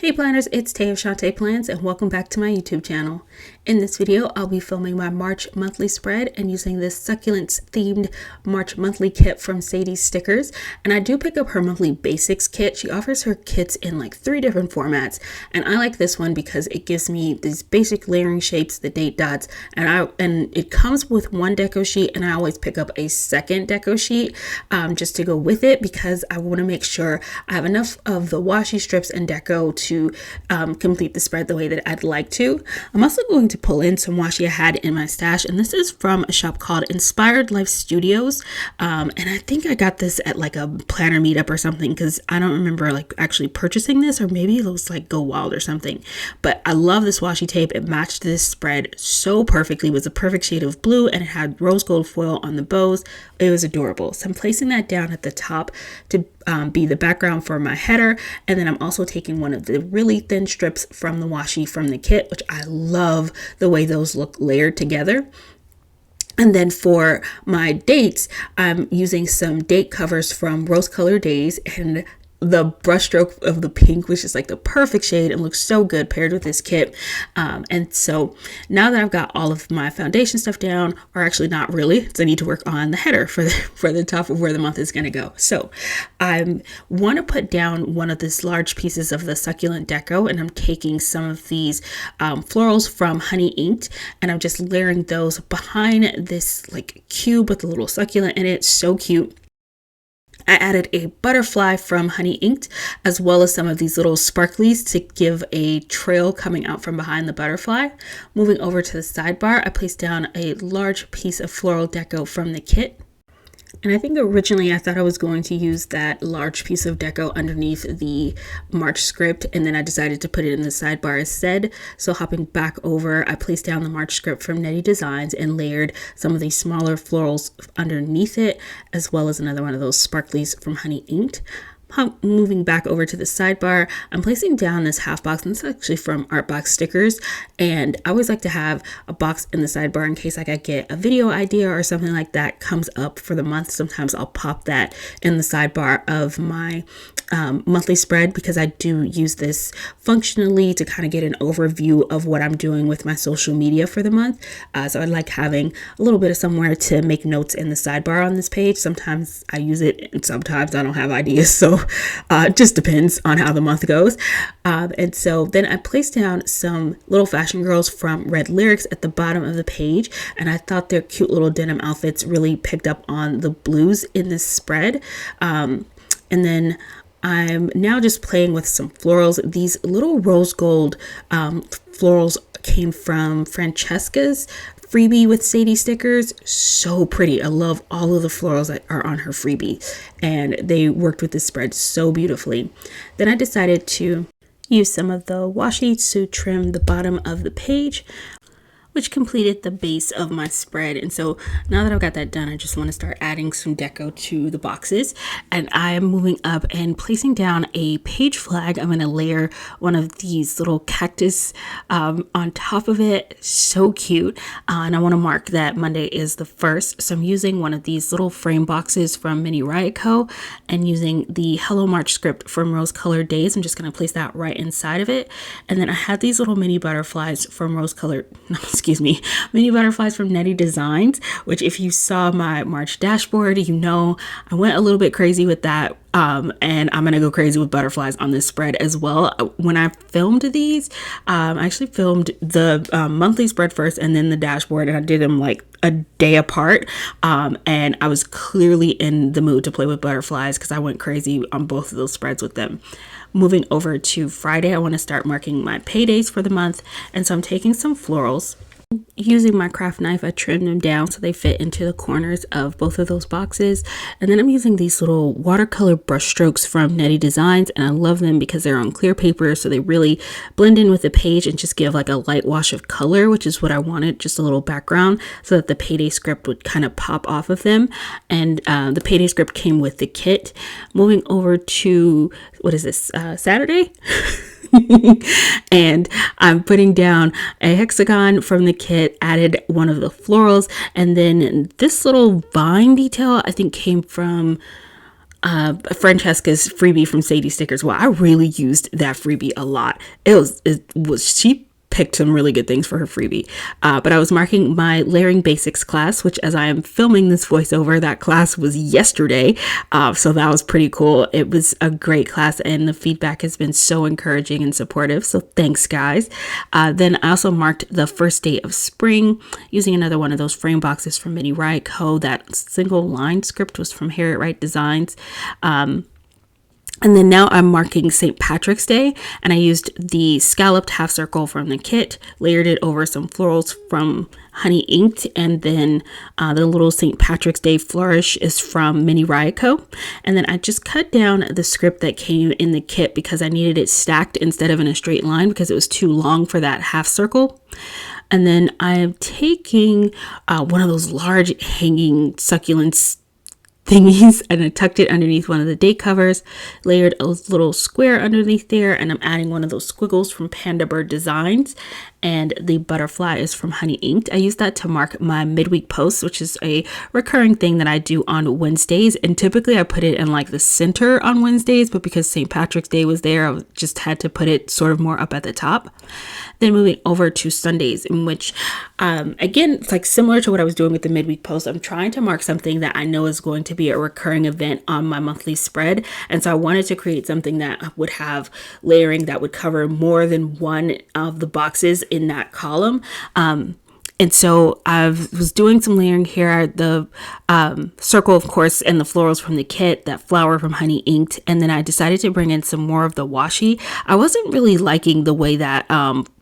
Hey planners, it's Tay of ShawntePlans and welcome back to my YouTube channel. In this video, I'll be filming my March monthly spread and using this succulents themed March monthly kit from Sadiesstickers. And I do pick up her monthly basics kit. She offers her kits in like 3 different formats. And I like this one because it gives me these basic layering shapes, the date dots, and it comes with one deco sheet, and I always pick up a second deco sheet just to go with it because I want to make sure I have enough of the washi strips and deco to complete the spread the way that I'd like to. I'm also going to pull in some washi I had in my stash, and this is from a shop called Inspired Life Studios, and I think I got this at like a planner meetup or something because I don't remember like actually purchasing this, or maybe it was like Go Wild or something. But I love this washi tape. It matched this spread so perfectly. It was a perfect shade of blue and it had rose gold foil on the bows. It was adorable. So I'm placing that down at the top to be the background for my header, and then I'm also taking one of the really thin strips from the washi from the kit, which I love the way those look layered together. And then for my dates, I'm using some date covers from Rose Colored Days, and the brushstroke of the pink was just like the perfect shade and looks so good paired with this kit. And so now that I've got all of my foundation stuff down, or actually not really, because I need to work on the header for the top of where the month is going to go. So I want to put down one of these large pieces of the succulent deco, and I'm taking some of these florals from Honey Inked, and I'm just layering those behind this like cube with a little succulent in it. So cute. I added a butterfly from Honey Inked, as well as some of these little sparklies to give a trail coming out from behind the butterfly. Moving over to the sidebar, I placed down a large piece of floral deco from the kit. And I think originally I thought I was going to use that large piece of deco underneath the March script, and then I decided to put it in the sidebar instead. So hopping back over, I placed down the March script from Netty Designs and layered some of these smaller florals underneath it, as well as another one of those sparklies from Honey Inked. Moving back over to the sidebar, I'm placing down this half box, and it's actually from Artbox Stickers, and I always like to have a box in the sidebar in case like I get a video idea or something like that comes up for the month. Sometimes I'll pop that in the sidebar of my monthly spread because I do use this functionally to kind of get an overview of what I'm doing with my social media for the month. So I like having a little bit of somewhere to make notes in the sidebar on this page. Sometimes I use it and sometimes I don't have ideas, so it just depends on how the month goes. And so then I placed down some little fashion girls from Red Lyrics at the bottom of the page, and I thought their cute little denim outfits really picked up on the blues in this spread. And then I'm now just playing with some florals. These little rose gold florals came from Francesca's freebie with Sadiesstickers. So pretty. I love all of the florals that are on her freebie, and they worked with this spread so beautifully. Then I decided to use some of the washi to trim the bottom of the page, which completed the base of my spread. And so now that I've got that done, I just want to start adding some deco to the boxes. And I am moving up and placing down a page flag. I'm going to layer one of these little cactus on top of it. So cute. And I want to mark that Monday is the 1st. So I'm using one of these little frame boxes from Mini Riot Co. and using the Hello March script from Rose Colored Days. I'm just going to place that right inside of it. And then I had these little mini butterflies from mini butterflies from Netty Designs, which if you saw my March dashboard, you know I went a little bit crazy with that. And I'm gonna go crazy with butterflies on this spread as well. When I filmed these, I actually filmed the monthly spread first and then the dashboard, and I did them like a day apart. And I was clearly in the mood to play with butterflies because I went crazy on both of those spreads with them. Moving over to Friday, I want to start marking my paydays for the month, and so I'm taking some florals. Using my craft knife, I trimmed them down so they fit into the corners of both of those boxes. And then I'm using these little watercolor brush strokes from Netty Designs, and I love them because they're on clear paper, so they really blend in with the page and just give like a light wash of color, which is what I wanted, just a little background so that the payday script would kind of pop off of them. And the payday script came with the kit. Moving over to, what is this, Saturday? And I'm putting down a hexagon from the kit, added one of the florals, and then this little vine detail I think came from Francesca's freebie from Sadiesstickers. Well, I really used that freebie a lot. She picked some really good things for her freebie. But I was marking my layering basics class, which as I am filming this voiceover, that class was yesterday. So that was pretty cool. It was a great class and the feedback has been so encouraging and supportive. So thanks guys. Then I also marked the first day of spring using another one of those frame boxes from Wright. That single line script was from Harriet Wright Designs. And then now I'm marking St. Patrick's Day, and I used the scalloped half circle from the kit, layered it over some florals from Honey Inked, and then the little St. Patrick's Day flourish is from Wright. And then I just cut down the script that came in the kit because I needed it stacked instead of in a straight line because it was too long for that half circle. And then I'm taking one of those large hanging succulents thingies and I tucked it underneath one of the date covers, layered a little square underneath there, and I'm adding one of those squiggles from Panda Bird Designs, and the butterfly is from Honey Inked. I use that to mark my midweek posts, which is a recurring thing that I do on Wednesdays, and typically I put it in like the center on Wednesdays, but because St. Patrick's Day was there, I just had to put it sort of more up at the top. Then moving over to Sundays, in which again, it's like similar to what I was doing with the midweek post. I'm trying to mark something that I know is going to be a recurring event on my monthly spread, and so I wanted to create something that would have layering that would cover more than one of the boxes in that column. And so I was doing some layering here, the circle, of course, and the florals from the kit, that flower from Honey Inked. And then I decided to bring in some more of the washi. I wasn't really liking the way that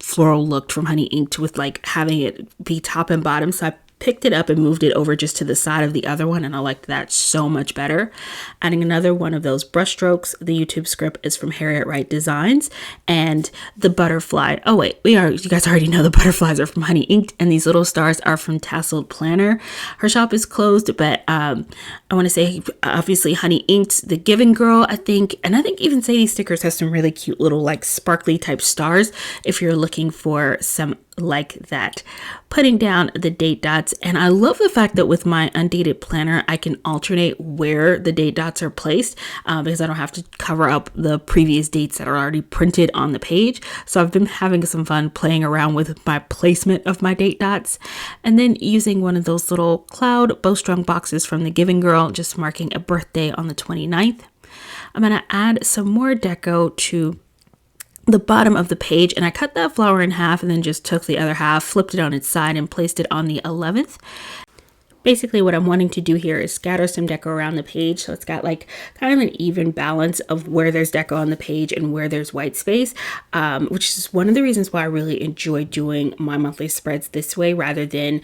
floral looked from Honey Inked with like having it be top and bottom. So I picked it up and moved it over just to the side of the other one, and I liked that so much better. Adding another one of those brush strokes. The YouTube script is from Harriet Wright Designs, and the butterfly, oh wait, you guys already know the butterflies are from Honey Inked, and these little stars are from Tasseled Planner. Her shop is closed, but I want to say obviously Honey Inked, the Giving Girl, I think even Sadiesstickers has some really cute little like sparkly type stars if you're looking for some like that. Putting down the date dots, and I love the fact that with my undated planner I can alternate where the date dots are placed because I don't have to cover up the previous dates that are already printed on the page. So I've been having some fun playing around with my placement of my date dots, and then using one of those little cloud bowstrung boxes from the Giving Girl, just marking a birthday on the 29th. I'm going to add some more deco to the bottom of the page, and I cut that flower in half and then just took the other half, flipped it on its side, and placed it on the 11th. Basically what I'm wanting to do here is scatter some deco around the page so it's got like kind of an even balance of where there's deco on the page and where there's white space, which is one of the reasons why I really enjoy doing my monthly spreads this way rather than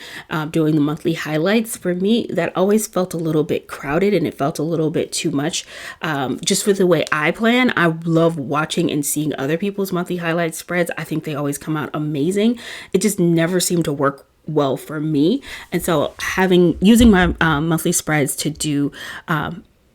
doing the monthly highlights. For me, that always felt a little bit crowded and it felt a little bit too much just for the way I plan. I love watching and seeing other people's monthly highlight spreads. I think they always come out amazing. It just never seemed to work well for me, and so using my monthly spreads to do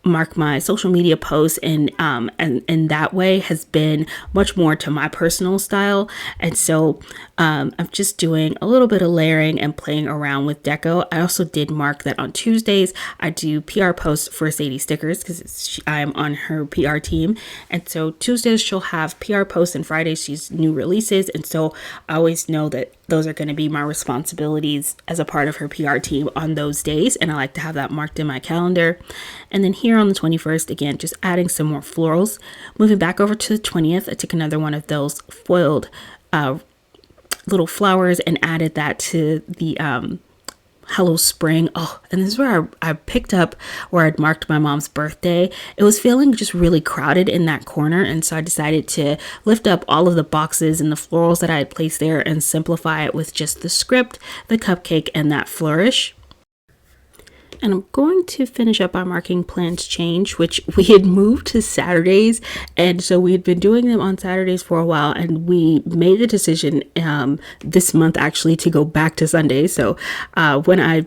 mark my social media posts and that way has been much more to my personal style. And so I'm just doing a little bit of layering and playing around with deco. I also did mark that on Tuesdays I do PR posts for Sadiesstickers because I am on her PR team, and so Tuesdays she'll have PR posts and Fridays she's new releases, and so I always know that those are going to be my responsibilities as a part of her PR team on those days, and I like to have that marked in my calendar. And then here on the 21st, again, just adding some more florals. Moving back over to the 20th, I took another one of those foiled little flowers and added that to the Hello Spring. Oh, and this is where I picked up where I'd marked my mom's birthday. It was feeling just really crowded in that corner, and so I decided to lift up all of the boxes and the florals that I had placed there and simplify it with just the script, the cupcake, and that flourish. And I'm going to finish up our marking plans change, which we had moved to Saturdays. And so we had been doing them on Saturdays for a while, and we made the decision this month actually to go back to Sundays. So when I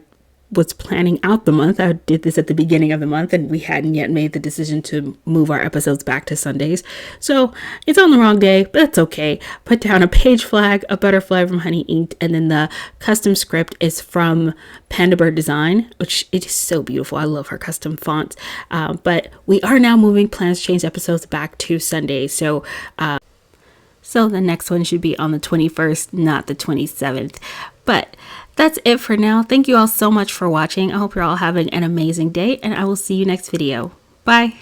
was planning out the month. I did this at the beginning of the month and we hadn't yet made the decision to move our episodes back to Sundays. So it's on the wrong day, but that's okay. Put down a page flag, a butterfly from Honey Inked, and then the custom script is from Panda Bird Design, which it is so beautiful. I love her custom fonts. But we are now moving Plans Change episodes back to Sundays. So the next one should be on the 21st, not the 27th. But that's it for now. Thank you all so much for watching. I hope you're all having an amazing day, and I will see you next video. Bye.